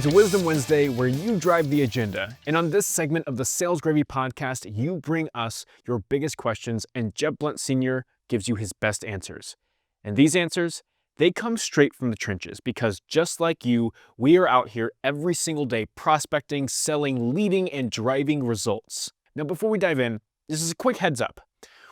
It's Wisdom Wednesday, where you drive the agenda. And on this segment of the Sales Gravy podcast, you bring us your biggest questions, and Jeb Blount Sr. gives you his best answers. And these answers, they come straight from the trenches, because just like you, we are out here every single day prospecting, selling, leading, and driving results. Now, before we dive in, this is a quick heads up.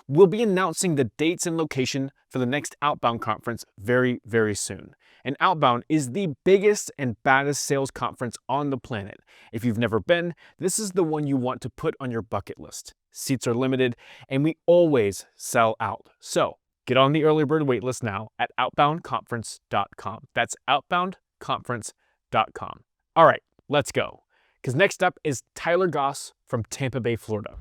We'll be announcing the dates and location for the next Outbound conference very, very soon. And Outbound is the biggest and baddest sales conference on the planet. If you've never been, this is the one you want to put on your bucket list. Seats are limited, and we always sell out. So get on the early bird waitlist now at outboundconference.com. That's outboundconference.com. All right, let's go. Because next up is Tyler Goss from Tampa Bay, Florida.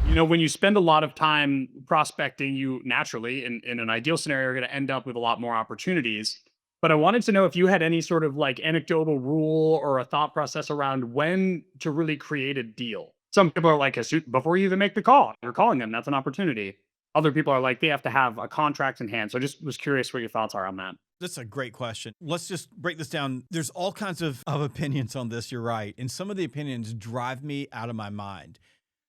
You know, when you spend a lot of time prospecting, you naturally, in an ideal scenario, are going to end up with a lot more opportunities. But I wanted to know if you had any sort of like anecdotal rule or a thought process around when to really create a deal. Some people are like, before you even make the call, you're calling them, that's an opportunity. Other people are like, they have to have a contract in hand. So I just was curious what your thoughts are on that. That's a great question. Let's just break this down. There's all kinds of opinions on this. You're right. And some of the opinions drive me out of my mind.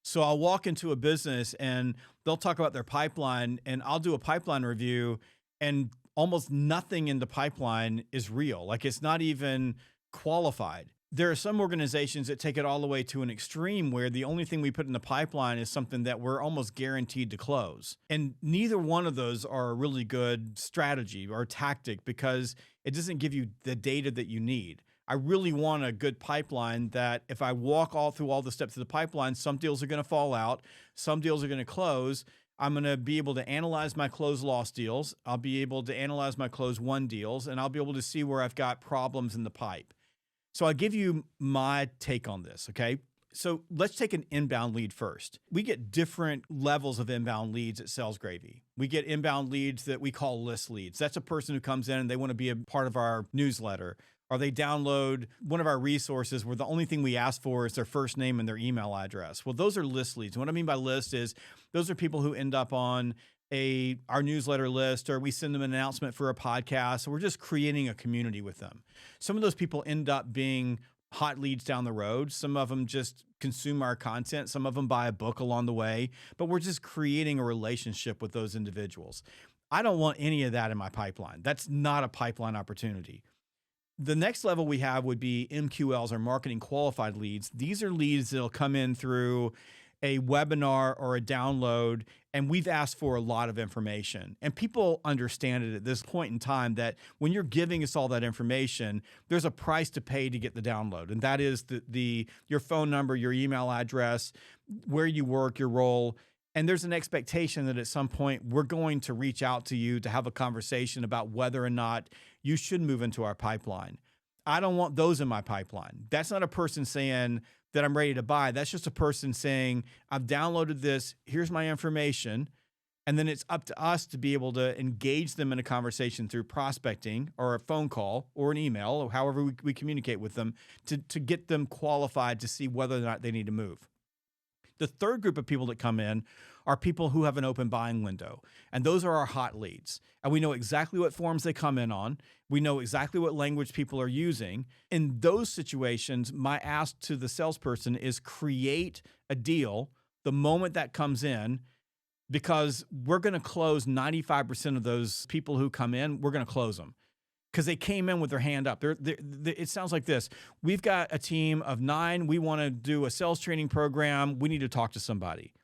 So I'll walk into a business and they'll talk about their pipeline, and I'll do a pipeline review, and almost nothing in the pipeline is real. Like, it's not even qualified. There are some organizations that take it all the way to an extreme where the only thing we put in the pipeline is something that we're almost guaranteed to close. And neither one of those are a really good strategy or tactic, because it doesn't give you the data that you need. I really want a good pipeline that if I walk all through all the steps of the pipeline, some deals are going to fall out, some deals are going to close. I'm going to be able to analyze my close loss deals. I'll be able to analyze my close won deals, and I'll be able to see where I've got problems in the pipe. So I'll give you my take on this, okay? So let's take an inbound lead first. We get different levels of inbound leads at Sales Gravy. We get inbound leads that we call list leads. That's a person who comes in and they want to be a part of our newsletter, or they download one of our resources where the only thing we ask for is their first name and their email address. Well, those are list leads. And what I mean by list is those are people who end up on our newsletter list, or we send them an announcement for a podcast. So we're just creating a community with them. Some of those people end up being hot leads down the road. Some of them just consume our content. Some of them buy a book along the way, but we're just creating a relationship with those individuals. I don't want any of that in my pipeline. That's not a pipeline opportunity. The next level we have would be MQLs, or marketing qualified leads. These are leads that'll come in through a webinar or a download, and we've asked for a lot of information. And people understand it at this point in time that when you're giving us all that information, there's a price to pay to get the download. And that is your phone number, your email address, where you work, your role. And there's an expectation that at some point we're going to reach out to you to have a conversation about whether or not you should move into our pipeline. I don't want those in my pipeline. That's not a person saying that I'm ready to buy. That's just a person saying, I've downloaded this, here's my information. And then it's up to us to be able to engage them in a conversation through prospecting or a phone call or an email, or however we communicate with them to get them qualified to see whether or not they need to move. The third group of people that come in are people who have an open buying window. And those are our hot leads. And we know exactly what forms they come in on. We know exactly what language people are using. In those situations, my ask to the salesperson is create a deal the moment that comes in, because we're going to close 95% of those people who come in, we're going to close them. Because they came in with their hand up. It sounds like this. We've got a team of 9. We want to do a sales training program. We need to talk to somebody.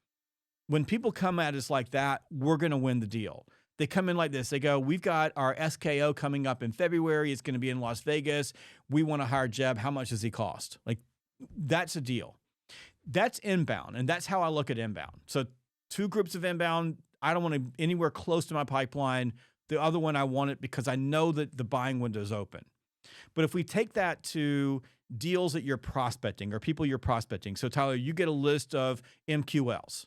When people come at us like that, we're going to win the deal. They come in like this. They go, we've got our SKO coming up in February. It's going to be in Las Vegas. We want to hire Jeb. How much does he cost? Like, that's a deal. That's inbound. And that's how I look at inbound. So 2 groups of inbound. I don't want to anywhere close to my pipeline. The other one, I want it because I know that the buying window is open. But if we take that to deals that you're prospecting or people you're prospecting. So Tyler, you get a list of MQLs.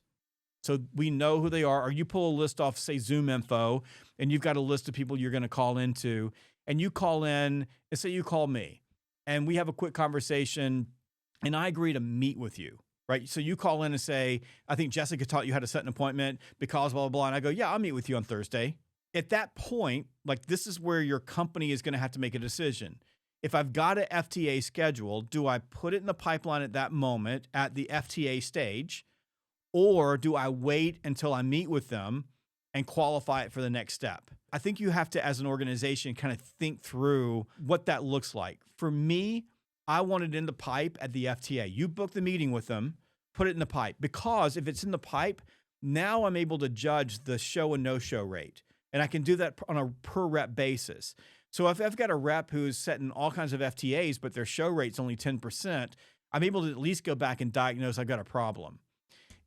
So we know who they are. Or you pull a list off, say, Zoom Info, and you've got a list of people you're going to call into. And you call in, and say you call me. And we have a quick conversation, and I agree to meet with you. Right. So you call in and say, I think Jessica taught you how to set an appointment because blah, blah, blah. And I go, yeah, I'll meet with you on Thursday. At that point, like, this is where your company is going to have to make a decision. If I've got an FTA scheduled, do I put it in the pipeline at that moment at the FTA stage, or do I wait until I meet with them and qualify it for the next step? I think you have to, as an organization, kind of think through what that looks like. For me, I want it in the pipe at the FTA. You book the meeting with them, put it in the pipe, because if it's in the pipe, now I'm able to judge the show and no-show rate. And I can do that on a per rep basis. So if I've got a rep who's setting all kinds of FTAs, but their show rate's only 10%, I'm able to at least go back and diagnose I've got a problem.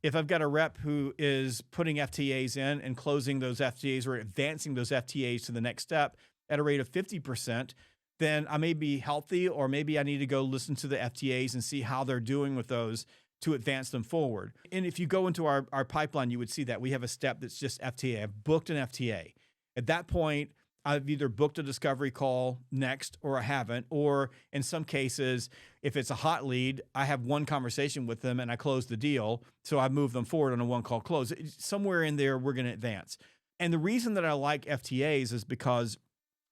If I've got a rep who is putting FTAs in and closing those FTAs or advancing those FTAs to the next step at a rate of 50%, then I may be healthy, or maybe I need to go listen to the FTAs and see how they're doing with those to advance them forward. And if you go into our pipeline, you would see that we have a step that's just FTA. I've booked an FTA. At that point, I've either booked a discovery call next, or I haven't. Or in some cases, if it's a hot lead, I have one conversation with them and I close the deal. So I move them forward on a one call close. Somewhere in there, we're going to advance. And the reason that I like FTAs is because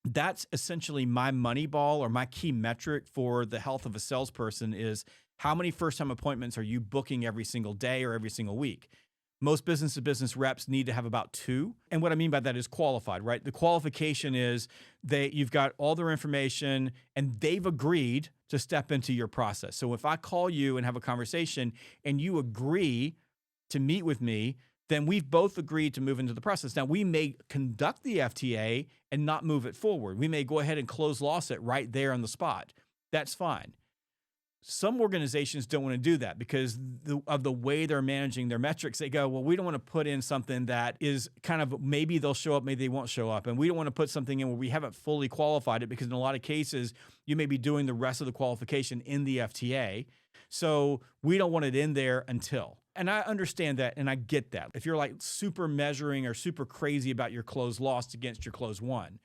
that's essentially my money ball, or my key metric for the health of a salesperson is how many first-time appointments are you booking every single day or every single week? Most business-to-business reps need to have about 2. And what I mean by that is qualified, right? The qualification is you've got all their information and they've agreed to step into your process. So if I call you and have a conversation and you agree to meet with me, then we've both agreed to move into the process. Now, we may conduct the FTA and not move it forward. We may go ahead and close loss it right there on the spot. That's fine. Some organizations don't want to do that because of the way they're managing their metrics. They go, well, we don't want to put in something that is kind of, maybe they'll show up, maybe they won't show up. And we don't want to put something in where we haven't fully qualified it, because in a lot of cases, you may be doing the rest of the qualification in the FTA. So we don't want it in there until. And I understand that, and I get that. If you're like super measuring or super crazy about your close lost against your close won,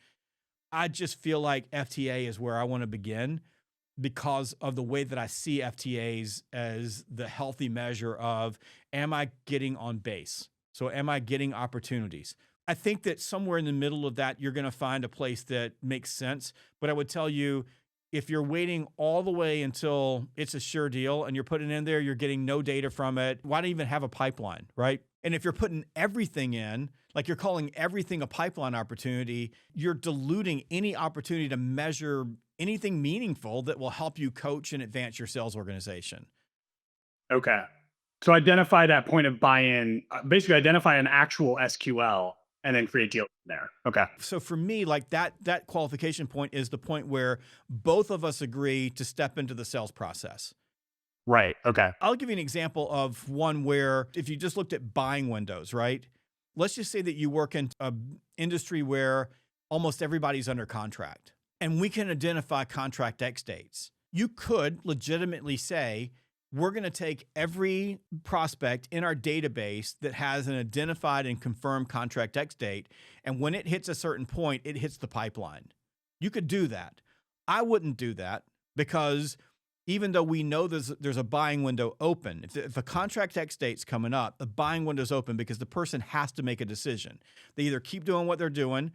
I just feel like FTA is where I want to begin, because of the way that I see FTAs as the healthy measure of, am I getting on base? So am I getting opportunities? I think that somewhere in the middle of that, you're going to find a place that makes sense. But I would tell you, if you're waiting all the way until it's a sure deal and you're putting in there, you're getting no data from it, why not even have a pipeline, right? And if you're putting everything in, like you're calling everything a pipeline opportunity, you're diluting any opportunity to measure anything meaningful that will help you coach and advance your sales organization. Okay. So identify that point of buy-in, basically identify an actual SQL and then create deals from there. Okay. So for me, like that qualification point is the point where both of us agree to step into the sales process. Right. Okay. I'll give you an example of one where if you just looked at buying windows, right? Let's just say that you work in an industry where almost everybody's under contract, and we can identify contract X dates. You could legitimately say, we're going to take every prospect in our database that has an identified and confirmed contract X date, and when it hits a certain point, it hits the pipeline. You could do that. I wouldn't do that, because even though we know there's a buying window open, if a contract X date's coming up, the buying window's open because the person has to make a decision. They either keep doing what they're doing,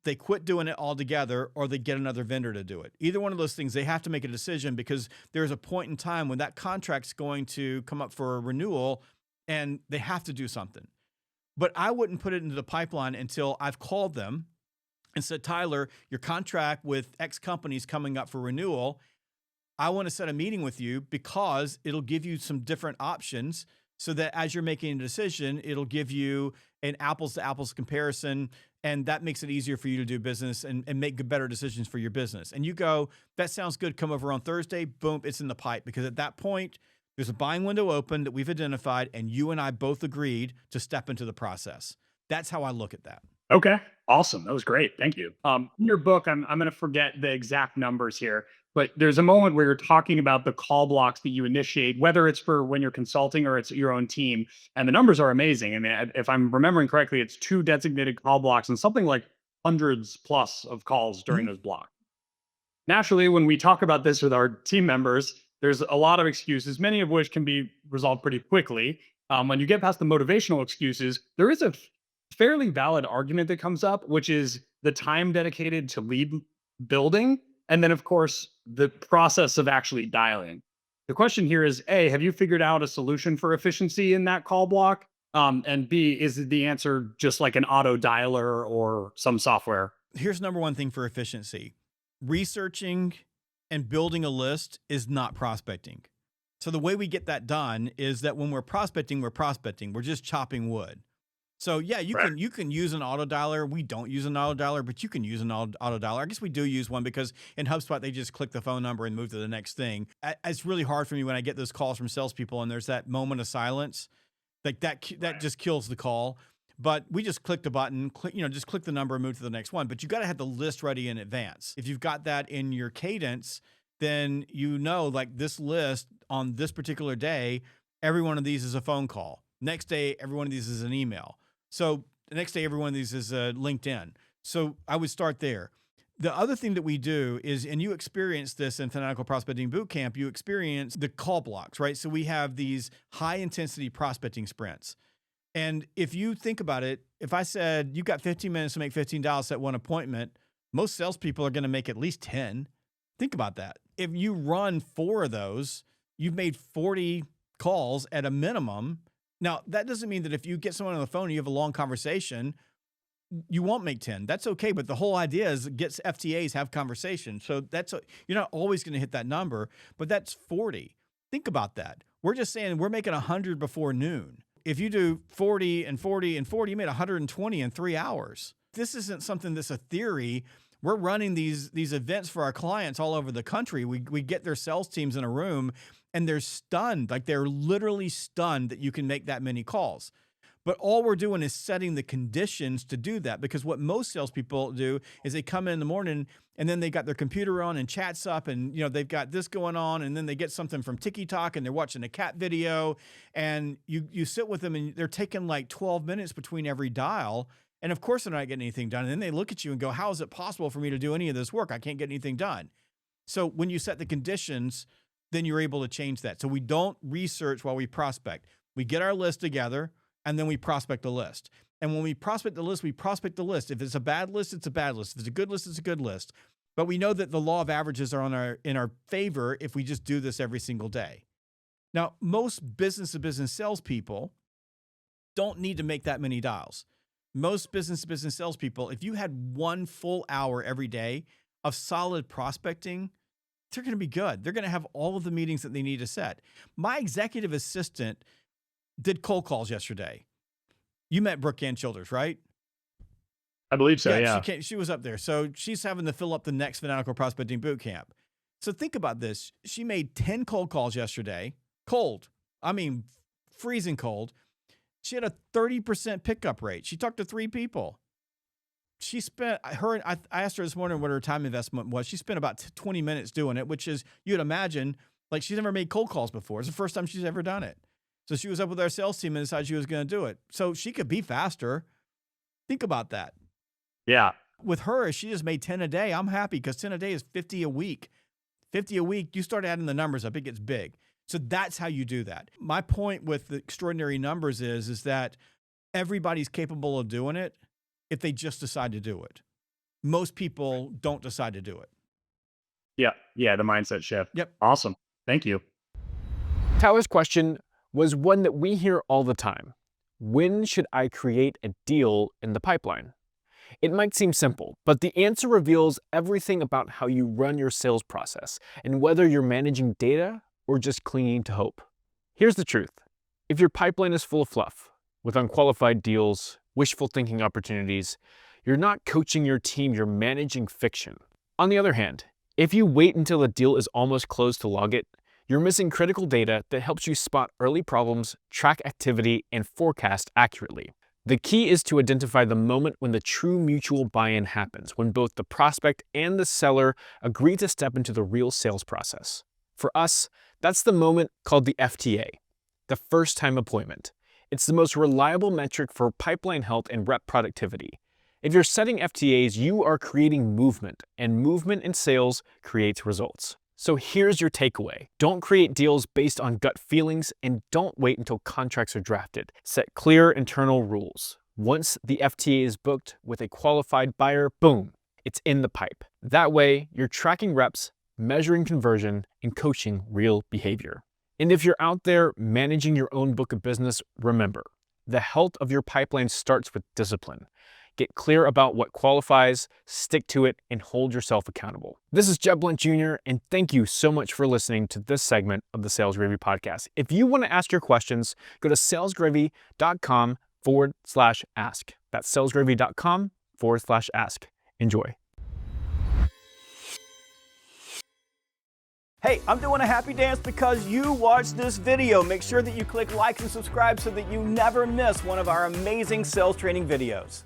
they quit doing it altogether, or they get another vendor to do it. Either one of those things, they have to make a decision, because there's a point in time when that contract's going to come up for a renewal and they have to do something. But I wouldn't put it into the pipeline until I've called them and said, Tyler, your contract with X company is coming up for renewal. I want to set a meeting with you because it'll give you some different options, so that as you're making a decision, it'll give you an apples to apples comparison. And that makes it easier for you to do business and make better decisions for your business. And you go, that sounds good. Come over on Thursday. Boom, it's in the pipe. Because at that point, there's a buying window open that we've identified, and you and I both agreed to step into the process. That's how I look at that. Okay. Awesome. That was great. Thank you. In your book, I'm going to forget the exact numbers here, but there's a moment where you're talking about the call blocks that you initiate, whether it's for when you're consulting or it's your own team. And the numbers are amazing. I mean, if I'm remembering correctly, it's 2 designated call blocks and something like hundreds plus of calls during those blocks. Naturally, when we talk about this with our team members, there's a lot of excuses, many of which can be resolved pretty quickly. When you get past the motivational excuses, there is a fairly valid argument that comes up, which is the time dedicated to lead building And then, of course, the process of actually dialing. The question here is A, have you figured out a solution for efficiency in that call block? And B, is the answer just like an auto dialer or some software? Here's number one thing for efficiency. Researching and building a list is not prospecting. So the way we get that done is that when we're prospecting. We're just chopping wood. So yeah, you can use an auto dialer. We don't use an auto dialer, but you can use an auto dialer. I guess we do use one because in HubSpot, they just click the phone number and move to the next thing. It's really hard for me when I get those calls from salespeople and there's that moment of silence. Like that just kills the call. But we just click the button, just click the number and move to the next one. But you got to have the list ready in advance. If you've got that in your cadence, then like this list on this particular day, every one of these is a phone call. Next day, every one of these is an email. So the next day, every one of these is LinkedIn. So I would start there. The other thing that we do is, and you experience this in Fanatical Prospecting Bootcamp, you experience the call blocks, right? So we have these high intensity prospecting sprints. And if you think about it, if I said you got 15 minutes to make $15 set one appointment, most salespeople are going to make at least 10. Think about that. If you run 4 of those, you've made 40 calls at a minimum. Now, that doesn't mean that if you get someone on the phone and you have a long conversation, you won't make 10. That's okay. But the whole idea is get FTAs, have conversations. So you're not always going to hit that number, but that's 40. Think about that. We're just saying we're making 100 before noon. If you do 40 and 40 and 40, you made 120 in 3 hours. This isn't something that's a theory. We're running these events for our clients all over the country. We get their sales teams in a room and they're stunned. Like they're literally stunned that you can make that many calls. But all we're doing is setting the conditions to do that, because what most salespeople do is they come in the morning and then they got their computer on and chats up and they've got this going on, and then they get something from TikTok and they're watching a cat video, and you sit with them and they're taking like 12 minutes between every dial. And of course they're not getting anything done. And then they look at you and go, how is it possible for me to do any of this work? I can't get anything done. So when you set the conditions, then you're able to change that. So we don't research while we prospect. We get our list together and then we prospect the list. And when we prospect the list, we prospect the list. If it's a bad list, it's a bad list. If it's a good list, it's a good list. But we know that the law of averages are in our favor if we just do this every single day. Now, most business-to-business salespeople don't need to make that many dials. Most business-to-business salespeople, if you had 1 full hour every day of solid prospecting, they're going to be good. They're going to have all of the meetings that they need to set. My executive assistant did cold calls yesterday. You met Brooke Ann Childers, right? I believe so, yeah. She was up there. So she's having to fill up the next Fanatical Prospecting Bootcamp. So think about this. She made 10 cold calls yesterday. Cold. I mean, freezing cold. She had a 30% pickup rate. She talked to 3 people. I asked her this morning what her time investment was. She spent about 20 minutes doing it, which is, you'd imagine, like she's never made cold calls before. It's the first time she's ever done it. So she was up with our sales team and decided she was going to do it. So she could be faster. Think about that. Yeah. With her, she just made 10 a day. I'm happy because 10 a day is 50 a week. 50 a week, you start adding the numbers up, it gets big. So that's how you do that. My point with the extraordinary numbers is that everybody's capable of doing it if they just decide to do it. Most people don't decide to do it. Yeah, the mindset shift. Yep. Awesome. Thank you. Tyler's question was one that we hear all the time. When should I create a deal in the pipeline? It might seem simple, but the answer reveals everything about how you run your sales process and whether you're managing data or just clinging to hope. Here's the truth. If your pipeline is full of fluff, with unqualified deals, wishful thinking opportunities, you're not coaching your team, you're managing fiction. On the other hand, if you wait until a deal is almost closed to log it, you're missing critical data that helps you spot early problems, track activity, and forecast accurately. The key is to identify the moment when the true mutual buy-in happens, when both the prospect and the seller agree to step into the real sales process. For us, that's the moment called the FTA, the first time appointment. It's the most reliable metric for pipeline health and rep productivity. If you're setting FTAs, you are creating movement, and movement in sales creates results. So here's your takeaway. Don't create deals based on gut feelings, and don't wait until contracts are drafted. Set clear internal rules. Once the FTA is booked with a qualified buyer, boom, it's in the pipe. That way, you're tracking reps, measuring conversion, and coaching real behavior. And if you're out there managing your own book of business, remember, the health of your pipeline starts with discipline. Get clear about what qualifies, stick to it, and hold yourself accountable. This is Jeb Blount Jr., and thank you so much for listening to this segment of the Sales Gravy Podcast. If you want to ask your questions, go to salesgravy.com/ask. That's salesgravy.com/ask. Enjoy. Hey, I'm doing a happy dance because you watched this video. Make sure that you click like and subscribe so that you never miss one of our amazing sales training videos.